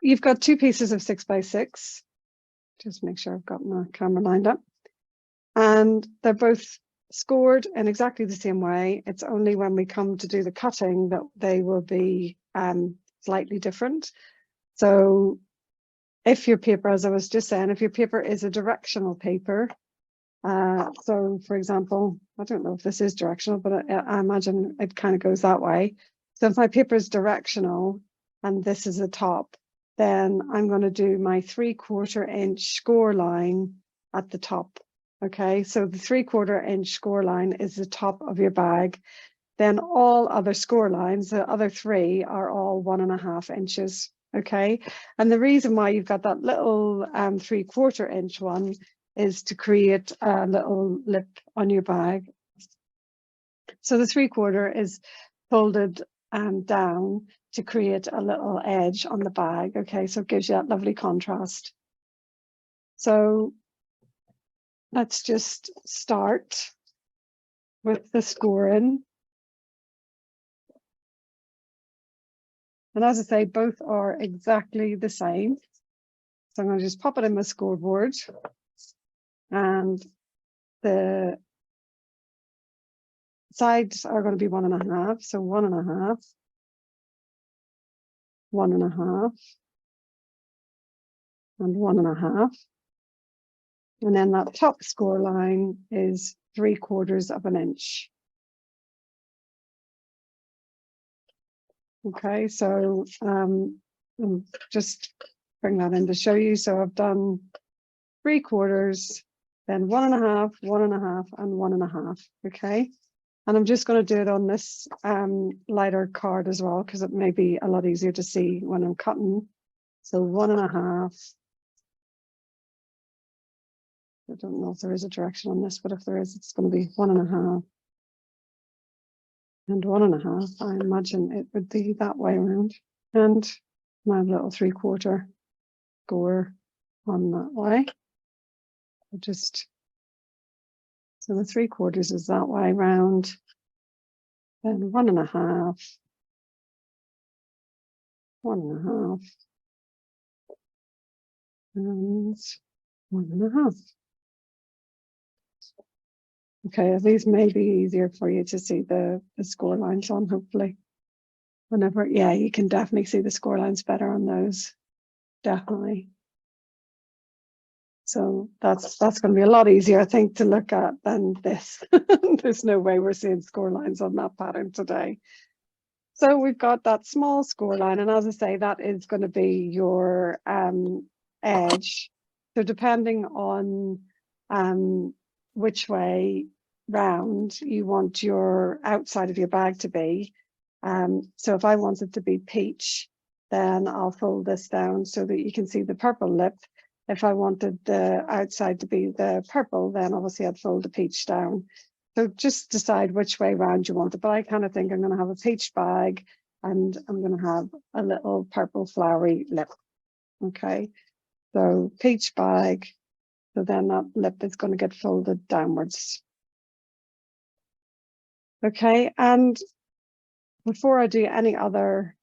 you've got two pieces of 6x6. Just make sure I've got my camera lined up. And they're both scored in exactly the same way. It's only when we come to do the cutting that they will be slightly different. So if your paper, as I was just saying, if your paper is a directional paper, so for example, I don't know if this is directional, but I imagine it kind of goes that way. So if my paper is directional and this is the top, then I'm going to do my 3/4 inch score line at the top. Okay, so the 3/4 inch score line is the top of your bag. Then all other score lines, the other three, are all 1.5 inches. Okay, and the reason why you've got that little 3/4 inch one is to create a little lip on your bag. So the 3/4 is folded down to create a little edge on the bag. Okay, so it gives you that lovely contrast. So let's just start with the scoring. And as I say, both are exactly the same. So I'm going to just pop it in my scoreboard. And the sides are going to be 1.5. So 1.5, 1.5, and 1.5. And then that top score line is 3/4 inch. Okay, so just bring that in to show you. So I've done 3/4, then 1.5, 1.5, and 1.5. Okay, and I'm just going to do it on this lighter card as well, because it may be a lot easier to see when I'm cutting. So 1.5. I don't know if there is a direction on this, but if there is, it's going to be 1.5 and 1.5. I imagine it would be that way around. And my little 3/4 score on that way. So the 3/4 is that way round. Then 1.5, 1.5, and 1.5. Okay, these may be easier for you to see the score lines on, hopefully. Whenever, yeah, you can definitely see the score lines better on those. Definitely. So that's going to be a lot easier, I think, to look at than this. There's no way we're seeing score lines on that pattern today. So we've got that small score line, and as I say, that is going to be your edge. So depending on which way round you want your outside of your bag to be. So if I want it to be peach, then I'll fold this down so that you can see the purple lip. If I wanted the outside to be the purple, then obviously I'd fold the peach down. So just decide which way round you want it. But I kind of think I'm going to have a peach bag and I'm going to have a little purple flowery lip. Okay, so peach bag. So then that lip is going to get folded downwards. Okay, and before I do any other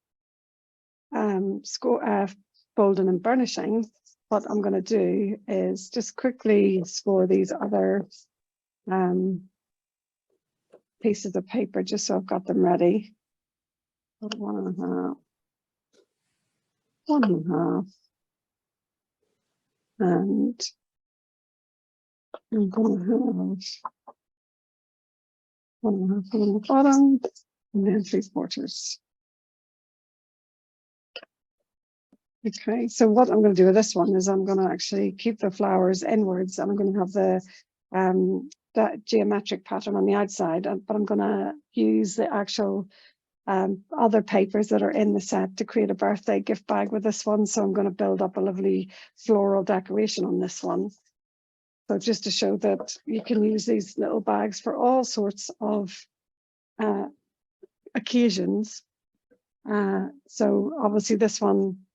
folding and burnishing, what I'm going to do is just quickly score these other pieces of paper, just so I've got them ready. 1.5, 1.5, and I'm going to have 1.5 on the bottom, and then 3/4. Okay, so what I'm going to do with this one is I'm going to actually keep the flowers inwards, and I'm going to have that geometric pattern on the outside, but I'm going to use the actual other papers that are in the set to create a birthday gift bag with this one. So I'm going to build up a lovely floral decoration on this one. So just to show that you can use these little bags for all sorts of occasions. So obviously this one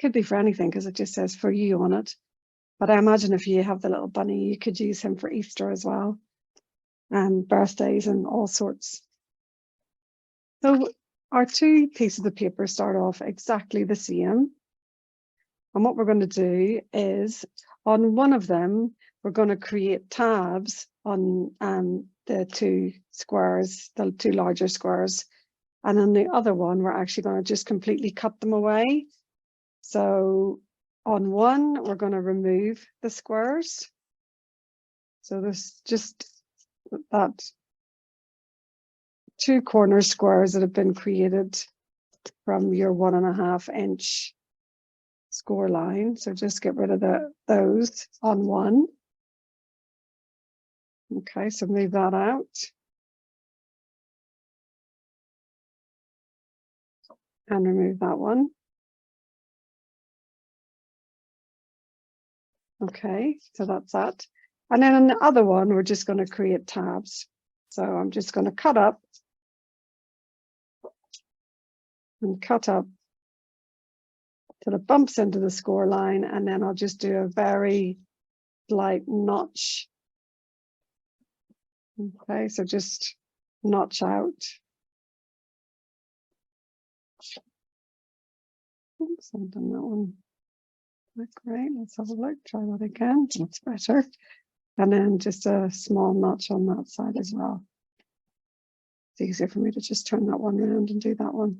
could be for anything because it just says for you on it. But I imagine if you have the little bunny, you could use him for Easter as well, and birthdays and all sorts. So our two pieces of paper start off exactly the same. And what we're going to do is on one of them, we're going to create tabs on the two squares, the two larger squares. And on the other one, we're actually going to just completely cut them away. So on one, we're going to remove the squares. So there's just that two corner squares that have been created from your 1.5 inch score line. So just get rid of those on one. Okay, so move that out. And remove that one. Okay, so that's that. And then on the other one, we're just going to create tabs. So I'm just going to cut up and cut up till it bumps into the score line, and then I'll just do a very light notch. Okay, so just notch out. Oops, I've done that one. Great, let's have a look, try that again, that's better. And then just a small notch on that side as well. It's easier for me to just turn that one around and do that one.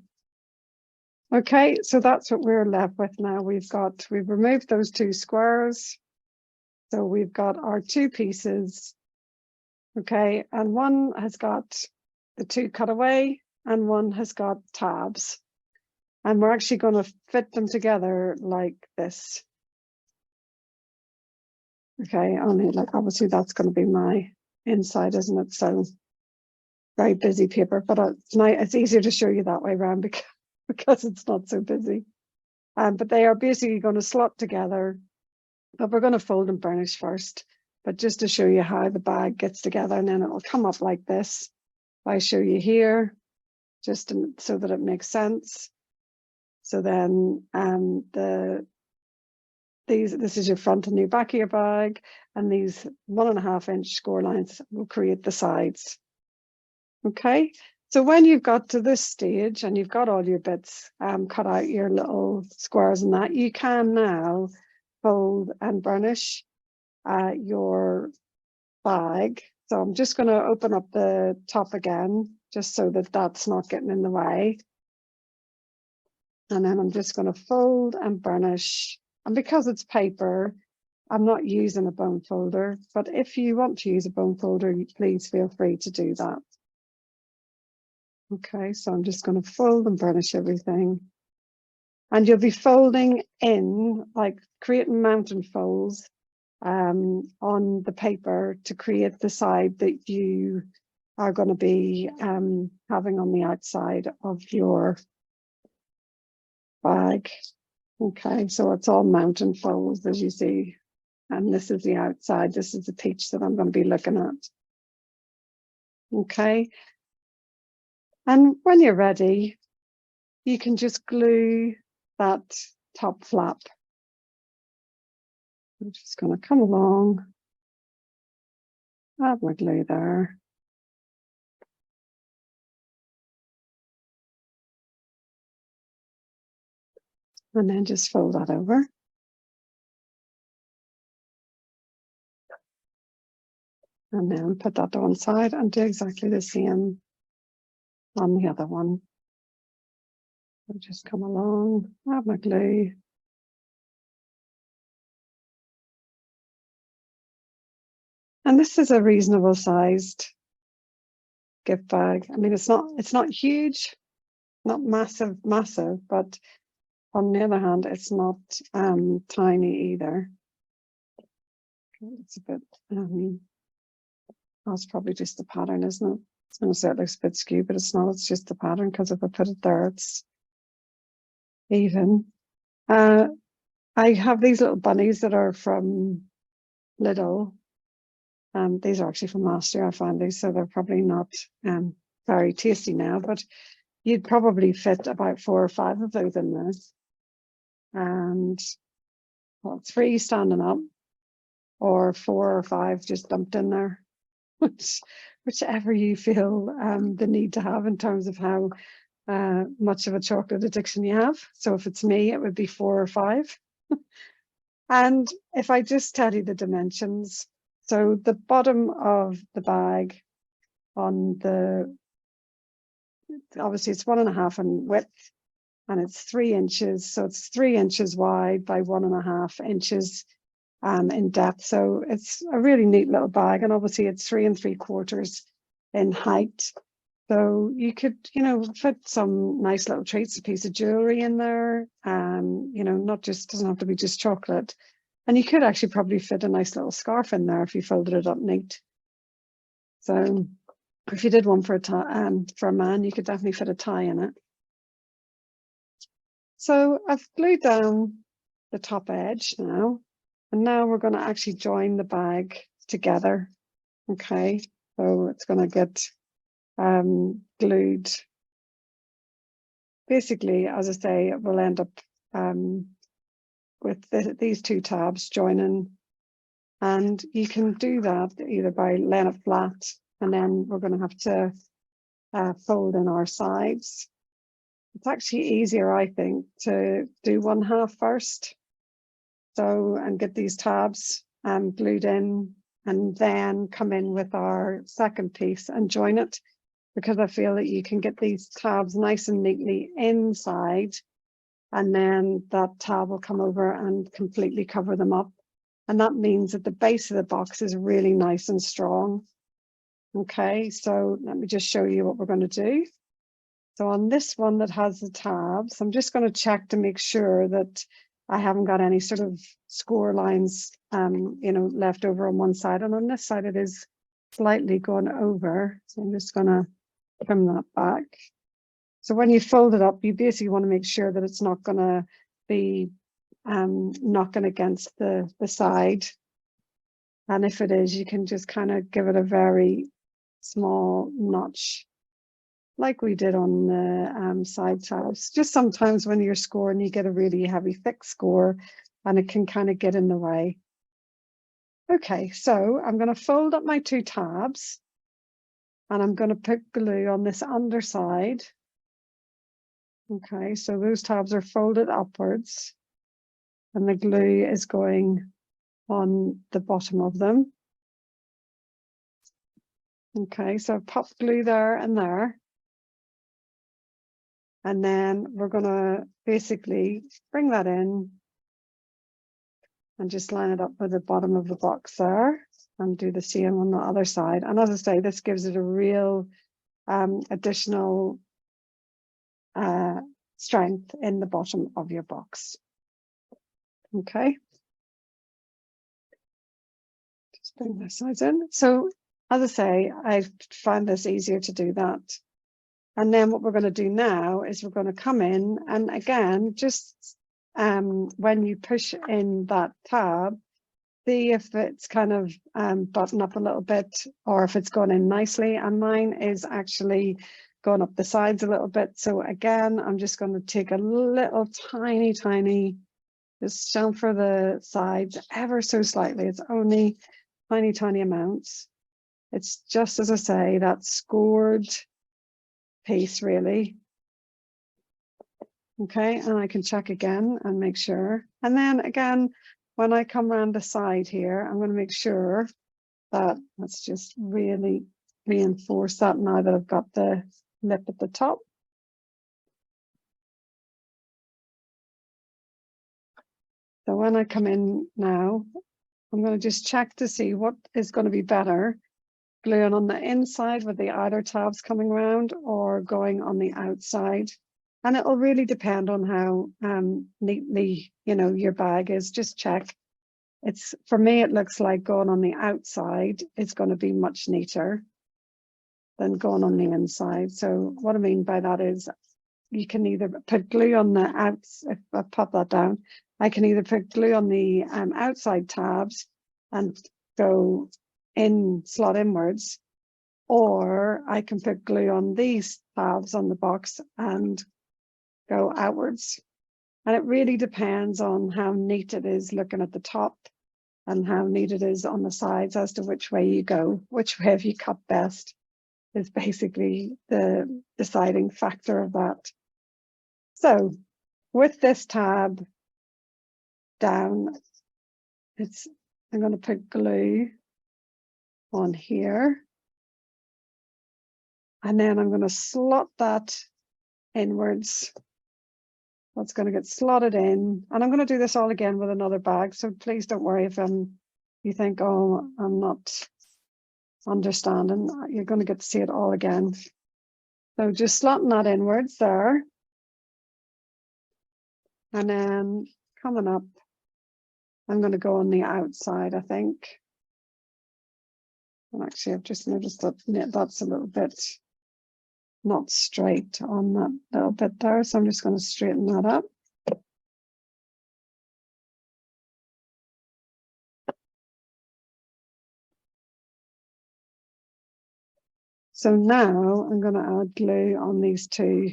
Okay, so that's what we're left with now. We've removed those two squares. So we've got our two pieces. Okay, and one has got the two cut away and one has got tabs. And we're actually going to fit them together like this. Okay, only like obviously that's going to be my inside, isn't it? So very busy paper, but it's easier to show you that way around because it's not so busy. But they are basically going to slot together, but we're going to fold and burnish first. But just to show you how the bag gets together, and then it will come up like this. I show you here, just so that it makes sense. So then this is your front and your back of your bag, and these 1.5 inch score lines will create the sides. Okay, so when you've got to this stage and you've got all your bits cut out, your little squares and that, you can now fold and burnish your bag. So I'm just going to open up the top again, just so that that's not getting in the way. And then I'm just going to fold and burnish. And because it's paper, I'm not using a bone folder, but if you want to use a bone folder, please feel free to do that. Okay, so I'm just going to fold and burnish everything. And you'll be folding in, like creating mountain folds on the paper to create the side that you are going to be having on the outside of your bag. Okay, so it's all mountain folds, as you see. And this is the outside. This is the peach that I'm going to be looking at. Okay. And when you're ready, you can just glue that top flap. I'm just going to come along, add my glue there. And then just fold that over. And then put that to one side and do exactly the same on the other one. So just come along, add my glue. And this is a reasonable sized gift bag. I mean, it's not huge, not massive, but on the other hand, it's not tiny either. It's a bit, that's probably just the pattern, isn't it? It's going to say it looks a bit skewed, but it's not. It's just the pattern, because if I put it there, it's even. I have these little bunnies that are from Lidl. These are actually from last year. I found these, so they're probably not very tasty now, but you'd probably fit about 4 or 5 of those in there. And well, it's 3 standing up, or 4 or 5 just dumped in there, whichever you feel the need to have in terms of how much of a chocolate addiction you have. So if it's me, it would be 4 or 5. And if I just tell you the dimensions, so the bottom of the bag on the, obviously it's 1.5 in width and it's 3 inches. So it's 3 inches wide by 1.5 inches in depth. So it's a really neat little bag. And obviously it's 3 3/4 in height. So you could, you know, fit some nice little treats, a piece of jewelry in there, you know, not just, doesn't have to be just chocolate. And you could actually probably fit a nice little scarf in there if you folded it up neat. So if you did one for a man, you could definitely fit a tie in it. So I've glued down the top edge now, and now we're going to actually join the bag together. Okay, so it's going to get glued. Basically, as I say, it will end up with these 2 tabs joining, and you can do that either by laying it flat, and then we're going to have to fold in our sides. It's actually easier, I think, to do 1/2 first, so, and get these tabs glued in, and then come in with our second piece and join it, because I feel that you can get these tabs nice and neatly inside, and then that tab will come over and completely cover them up. And that means that the base of the box is really nice and strong. Okay, so let me just show you what we're going to do. So on this one that has the tabs, I'm just going to check to make sure that I haven't got any sort of score lines, you know, left over on one side. And on this side, it is slightly gone over. So I'm just going to trim that back. So when you fold it up, you basically want to make sure that it's not going to be knocking against the side. And if it is, you can just kind of give it a very small notch, like we did on the side tabs. Just sometimes when you're scoring, you get a really heavy, thick score, and it can kind of get in the way. Okay, so I'm going to fold up my 2 tabs, and I'm going to put glue on this underside. Okay, so those tabs are folded upwards, and the glue is going on the bottom of them. Okay, so I've popped glue there and there. And then we're going to basically bring that in and just line it up with the bottom of the box there, and do the same on the other side. And as I say, this gives it a real additional strength in the bottom of your box. Okay. Just bring this sides in. So as I say, I find this easier to do that. And then what we're going to do now is we're going to come in, and again, just when you push in that tab, see if it's kind of buttoned up a little bit, or if it's gone in nicely. And mine is actually gone up the sides a little bit. So again, I'm just going to take a little tiny, just chamfer the sides ever so slightly. It's only tiny amounts. It's just, as I say, that scored piece really. Okay, and I can check again and make sure. And then again, when I come around the side here, I'm going to make sure that, let's just really reinforce that now that I've got the lip at the top. So when I come in now, I'm going to just check to see what is going to be better, gluing on the inside with the outer tabs coming around, or going on the outside. And it will really depend on how neatly, you know, your bag is. Just check. It's, for me, it looks like going on the outside is going to be much neater than going on the inside. So what I mean by that is you can either put glue on the outs, if I pop that down, I can either put glue on the outside tabs and go in, slot inwards, or I can put glue on these tabs on the box and go outwards. And it really depends on how neat it is looking at the top and how neat it is on the sides as to which way you go, which way have you cut best is basically the deciding factor of that. So with this tab down, I'm going to put glue on here. And then I'm going to slot that inwards. That's going to get slotted in. And I'm going to do this all again with another bag. So please don't worry if you think, oh, I'm not understanding. You're going to get to see it all again. So just slotting that inwards there. And then coming up, I'm going to go on the outside, I think. And actually, I've just noticed that that's a little bit not straight on that little bit there. So I'm just going to straighten that up. So now I'm going to add glue on these two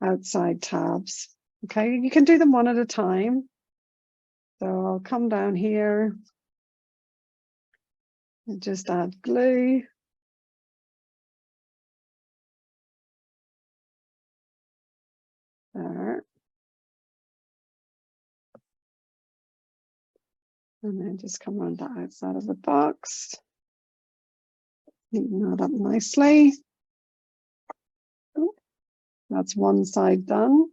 outside tabs. Okay, you can do them one at a time. So I'll come down here and just add glue. There. And then just come around the outside of the box. Neaten that up nicely. Oh, that's one side done.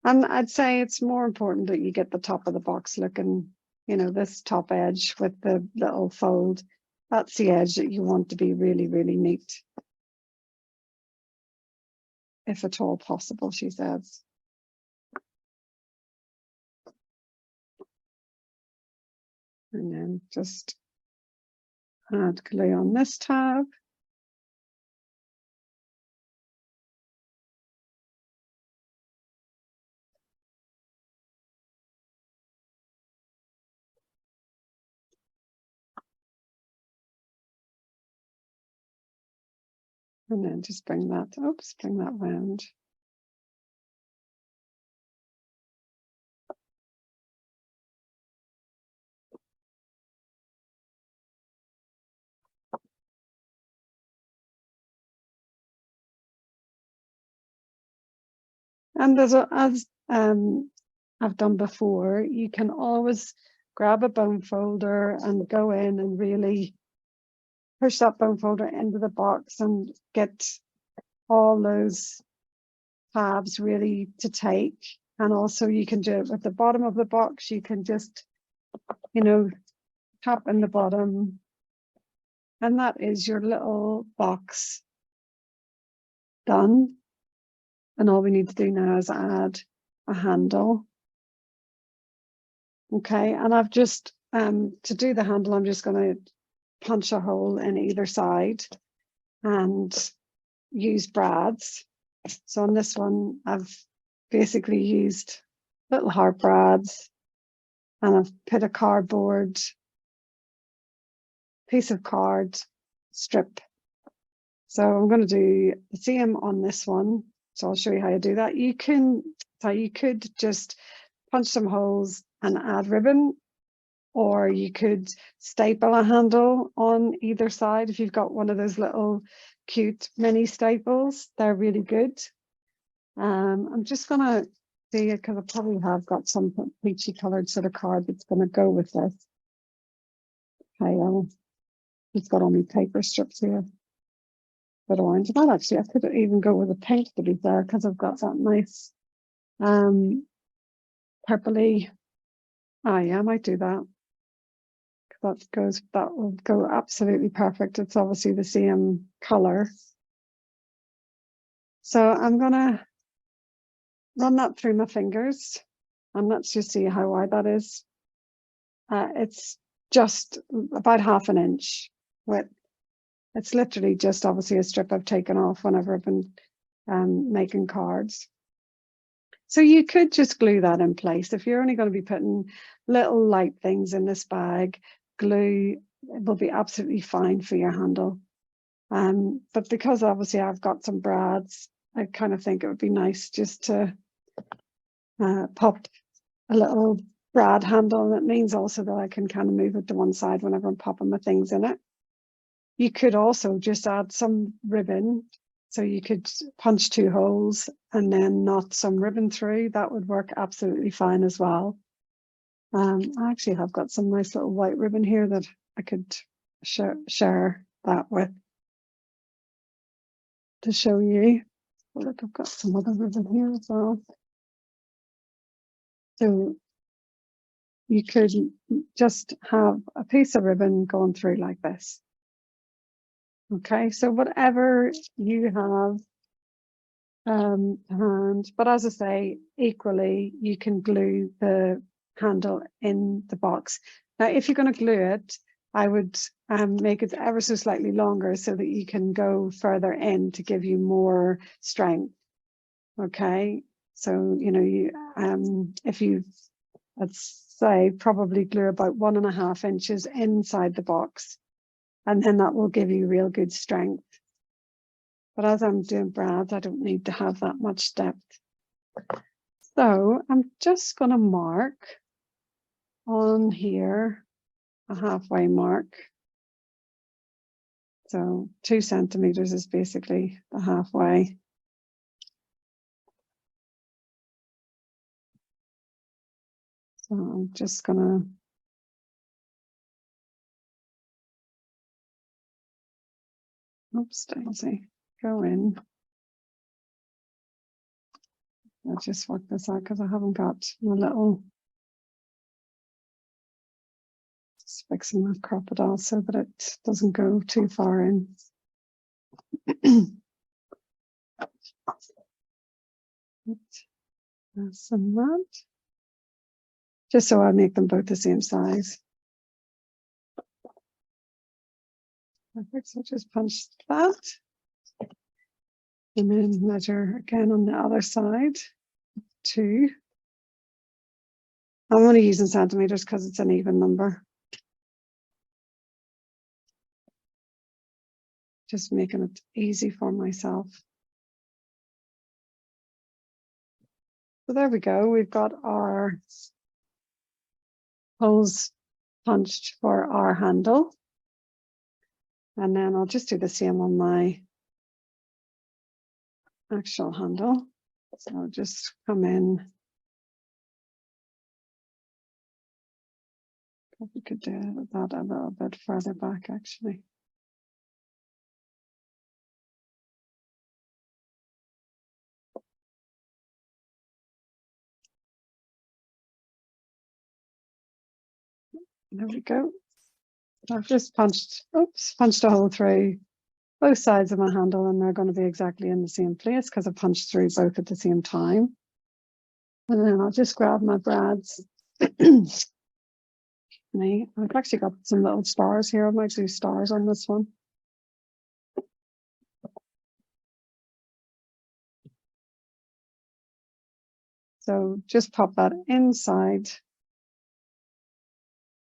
And I'd say it's more important that you get the top of the box looking, you know, this top edge with the little fold. That's the edge that you want to be really, really neat. If at all possible, she says. And then just add glue on this tab. And then just bring that round. And as I've done before, you can always grab a bone folder and go in and really push that bone folder into the box and get all those tabs really to take. And also you can do it with the bottom of the box. You can just, you know, tap in the bottom. And that is your little box done. And all we need to do now is add a handle. Okay, and I've just, to do the handle, I'm just going to punch a hole in either side and use brads. So on this one, I've basically used little heart brads and I've put a cardboard piece of card strip. So I'm going to do the same on this one. So I'll show you how to do that. You could just punch some holes and add ribbon, or you could staple a handle on either side. If you've got one of those little cute mini staples, they're really good. I'm just going to see it because I probably have got some peachy coloured sort of card that's going to go with this. Okay, it's got all my paper strips here. Bit orange. Well, actually, I could even go with a pink to be there because I've got that nice purpley. Oh yeah, I might do that. That will go absolutely perfect. It's obviously the same color. So I'm gonna run that through my fingers and let's just see how wide that is. It's just about 1/2 inch width. It's literally just obviously a strip I've taken off whenever I've been making cards. So you could just glue that in place. If you're only going to be putting little light things in this bag, glue will be absolutely fine for your handle. But because obviously I've got some brads, I kind of think it would be nice just to pop a little brad handle. And it means also that I can kind of move it to one side whenever I'm popping my things in it. You could also just add some ribbon So you could punch 2 holes and then knot some ribbon through. That would work absolutely fine as well. I actually have got some nice little white ribbon here that I could share that with to show you. Oh, look, I've got some other ribbon here as well. So you could just have a piece of ribbon going through like this. Okay, so whatever you have hand, but as I say, equally, you can glue the handle in the box. Now, if you're going to glue it, I would make it ever so slightly longer so that you can go further in to give you more strength. Okay, so you know, you if you, let's say, probably glue about 1.5 inches inside the box, and then that will give you real good strength. But as I'm doing brads, I don't need to have that much depth. So I'm just going to mark on here a halfway mark. So 2 centimeters is basically the halfway. So I'm just going to, oops, daisy, go in. I'll just work this out because I haven't got my little, just fixing my crocodile so that it doesn't go too far in. Some that, just so I make them both the same size. Perfect, so just punch that. And then measure again on the other side, 2. I'm only using centimeters because it's an even number. Just making it easy for myself. So there we go. We've got our holes punched for our handle. And then I'll just do the same on my actual handle. So I'll just come in. Probably could do that a little bit further back actually. There we go. I've just punched a hole through both sides of my handle, and they're going to be exactly in the same place because I punched through both at the same time. And then I'll just grab my brads. I've actually got some little stars here. I might do stars on this one. So just pop that inside.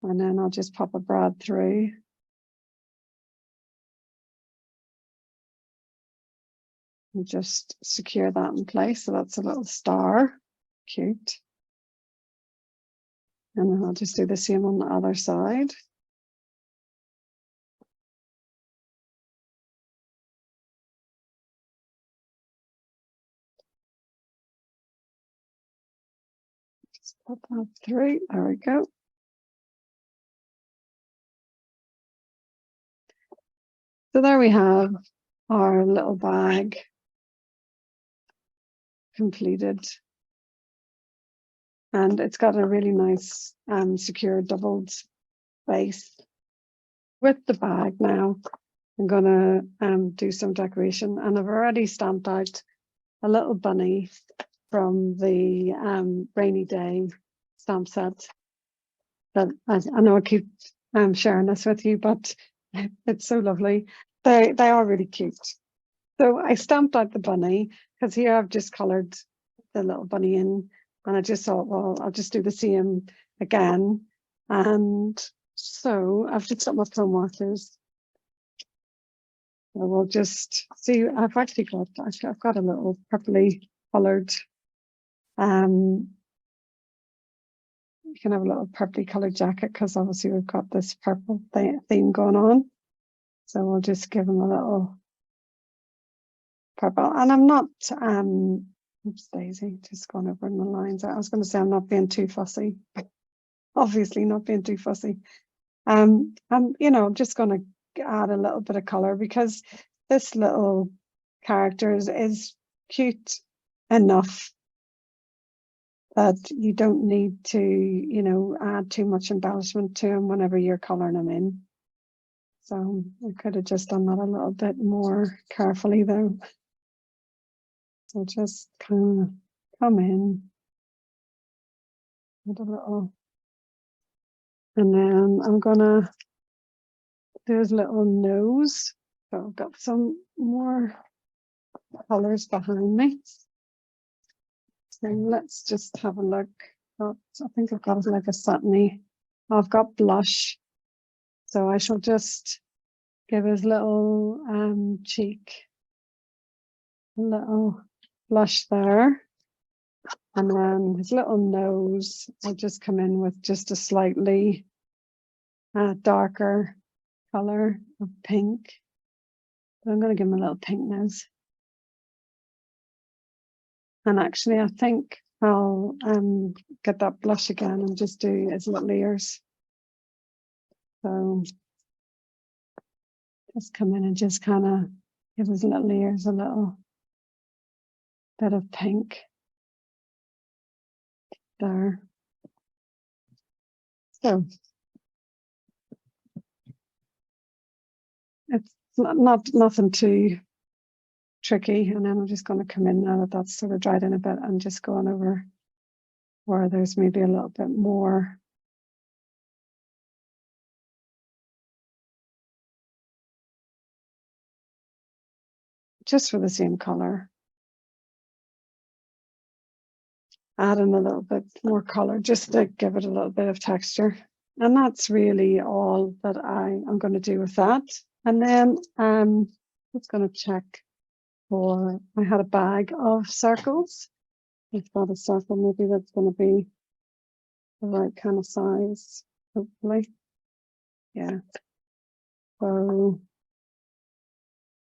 And then I'll just pop a brad through. And just secure that in place. So that's a little star. Cute. And then I'll just do the same on the other side. Just pop that through. There we go. So there we have our little bag completed. And it's got a really nice secure doubled base. With the bag now, I'm gonna do some decoration, and I've already stamped out a little bunny from the rainy day stamp set that I know I keep sharing this with you, but it's so lovely. They are really cute. So I stamped out the bunny because here I've just coloured the little bunny in, and I just thought, well, I'll just do the same again. And so I've just got my plum markers. So we'll just see. I've got a little purpley coloured. You can have a little purpley coloured jacket because obviously we've got this purple theme going on. So we'll just give them a little purple. And I'm not, oops, Daisy, just gone over in the lines. I was going to say I'm not being too fussy. Obviously not being too fussy. I'm just going to add a little bit of color because this little character is cute enough that you don't need to, add too much embellishment to him whenever you're coloring him in. So I could have just done that a little bit more carefully though. So just kind of come in with a little, and then I'm gonna do his little nose. So I've got some more colors behind me. So let's just have a look. I think I've got like a satiny. I've got blush. So I shall just give his little cheek a little blush there. And then his little nose, I'll just come in with just a slightly darker color of pink. But I'm going to give him a little pink nose. And actually, I think I'll get that blush again and just do his little ears. So just come in and just kind of give his little ears a little bit of pink there. So it's nothing too tricky. And then I'm just going to come in now that that's sort of dried in a bit and just go on over where there's maybe a little bit more. Just for the same color. Add in a little bit more color just to give it a little bit of texture. And that's really all that I am going to do with that. And then I'm just going to check for, I had a bag of circles. I've got a circle, maybe that's going to be the right kind of size, hopefully. Yeah. So,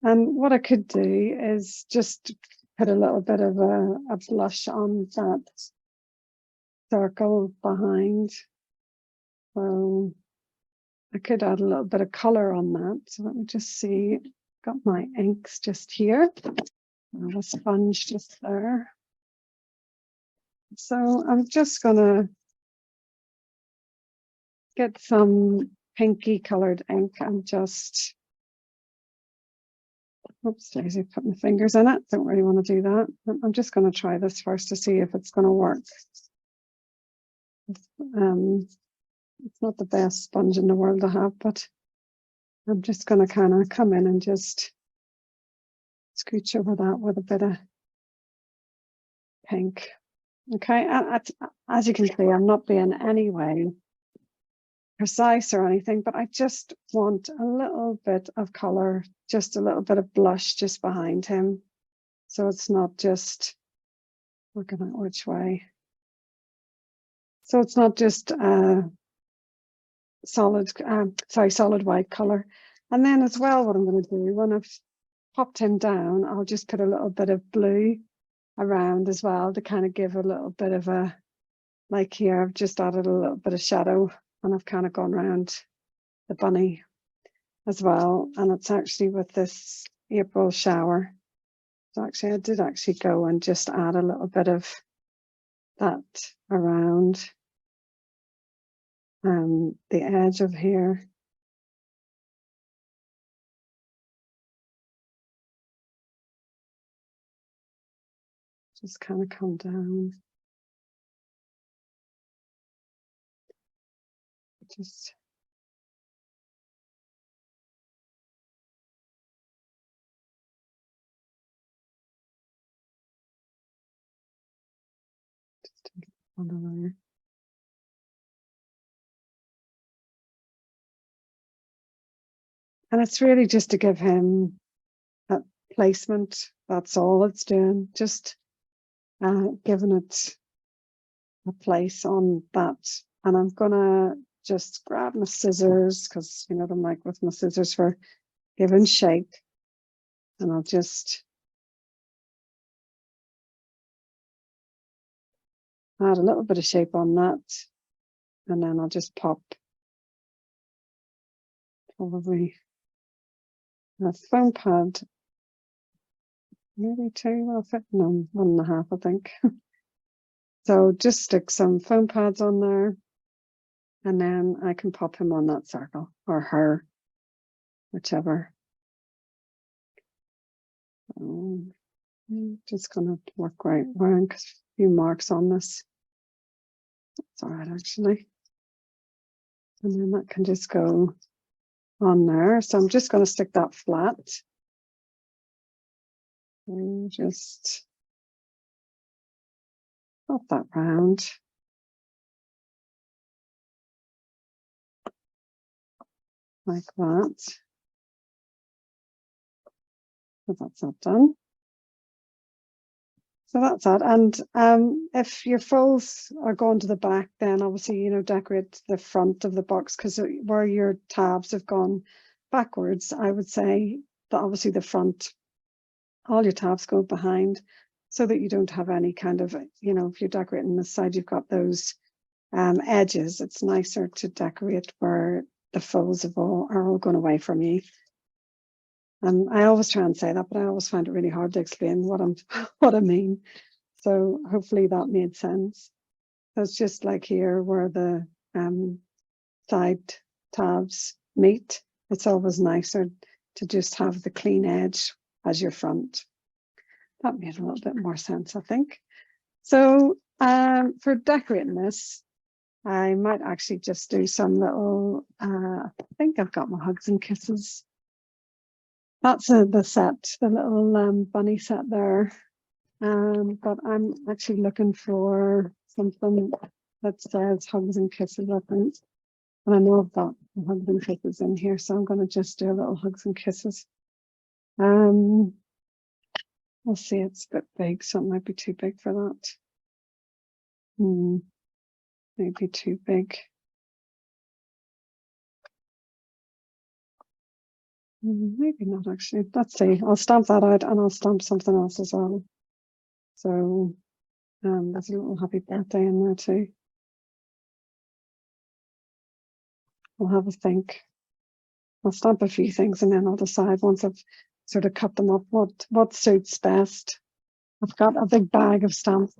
and what I could do is just put a little bit of a blush on that circle behind. So I could add a little bit of color on that. So let me just see. Got my inks just here. I have a sponge just there. So I'm just gonna get some pinky colored ink and just, oops, Daisy, put my fingers in it. Don't really want to do that. I'm just going to try this first to see if it's going to work. It's not the best sponge in the world to have, but I'm just going to kind of come in and just scooch over that with a bit of pink. Okay, as you can see, I'm not being any way precise or anything, but I just want a little bit of color, just a little bit of blush just behind him. So it's not just, looking at which way. So it's not just solid white color. And then as well, what I'm going to do when I've popped him down, I'll just put a little bit of blue around as well to kind of give a little bit of a, like here, I've just added a little bit of shadow and I've kind of gone around the bunny as well. And it's actually with this April shower. So actually I did actually go and just add a little bit of that around the edge of here. Just kind of come down. Just on there. And it's really just to give him that placement. That's all it's doing. Just giving it a place on that. And I'm gonna just grab my scissors because you know I'm like with my scissors for giving shape. And I'll just add a little bit of shape on that, and then I'll just pop probably a foam pad, maybe 2, I'll fit, no, 1.5, I think. So just stick some foam pads on there, and then I can pop him on that circle, or her, whichever. Just gonna work right around, because a few marks on this. That's all right, actually. And then that can just go on there. So I'm just going to stick that flat. And just pop that round. Like that. So that's that done. So that's that. And if your folds are going to the back, then obviously, you know, decorate the front of the box, because where your tabs have gone backwards, I would say that obviously the front, all your tabs go behind, so that you don't have any kind of, you know, if you're decorating this side, you've got those edges. It's nicer to decorate where the folds are all going away from you. And I always try and say that, but I always find it really hard to explain what I mean. So hopefully that made sense. So it's just like here where the side tabs meet. It's always nicer to just have the clean edge as your front. That made a little bit more sense, I think. So for decorating this, I might actually just do some little, I think I've got my hugs and kisses. That's the set, the little bunny set there. But I'm actually looking for something that says hugs and kisses, I think. And I know I've got hugs and kisses in here, so I'm going to just do a little hugs and kisses. We'll see, it's a bit big, so it might be too big for that. Maybe too big. Maybe not actually. Let's see. I'll stamp that out, and I'll stamp something else as well. So there's a little happy birthday in there too. I'll have a think. I'll stamp a few things, and then I'll decide once I've sort of cut them up what suits best. I've got a big bag of stamps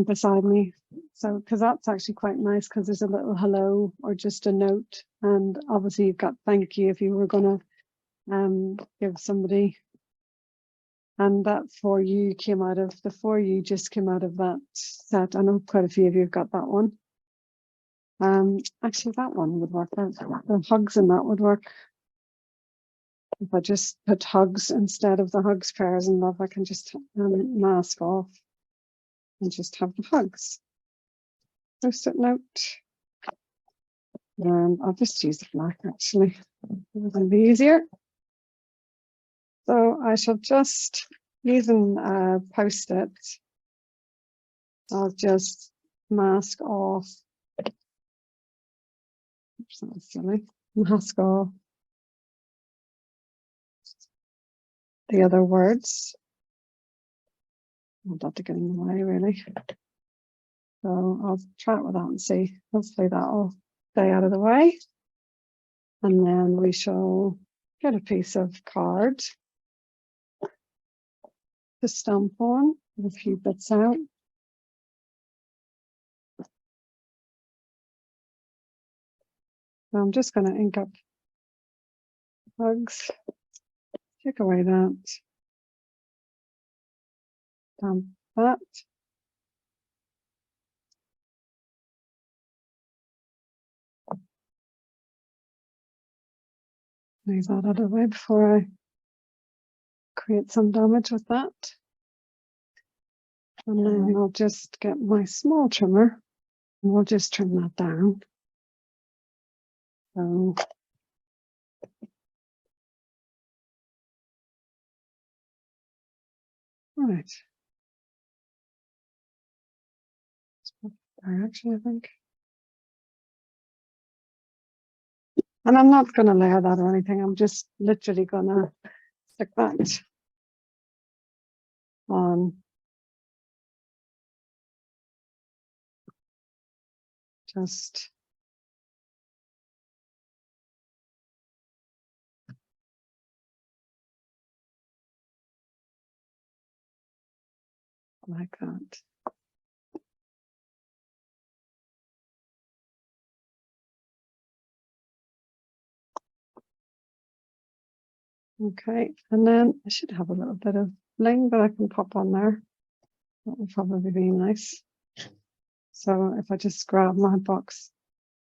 beside me, so because that's actually quite nice, because there's a little hello or just a note, and obviously you've got thank you if you were going to give somebody, and that for you came out of the for you just came out of that set. I know quite a few of you have got that one. Actually that one would work. The hugs in that would work. If I just put hugs instead of the hugs, prayers and love, I can just mask off and just have the hugs. Post-it note. I'll just use the black actually. It'll be easier. So I shall just, using post-it, I'll just mask off. Oops, that was silly. Mask off the other words. I want that to get in the way, really. So I'll try it with that and see. Hopefully that'll stay out of the way. And then we shall get a piece of card to stamp on, with a few bits out. So I'm just going to ink up hugs. Take away that. Stamp that. Leave that out of the way before I create some damage with that. And then I'll just get my small trimmer and we'll just trim that down. So right. Actually, I think. And I'm not going to layer that or anything. I'm just literally going to stick that on just like that. Okay, and then I should have a little bit of bling that I can pop on there. That would probably be nice. So if I just grab my box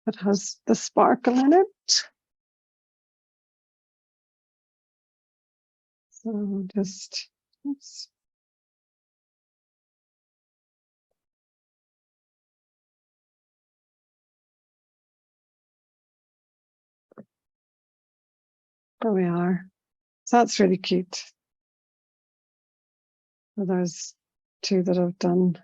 that has the sparkle in it. So just, oops. There we are. So that's really cute. So there's two that I've done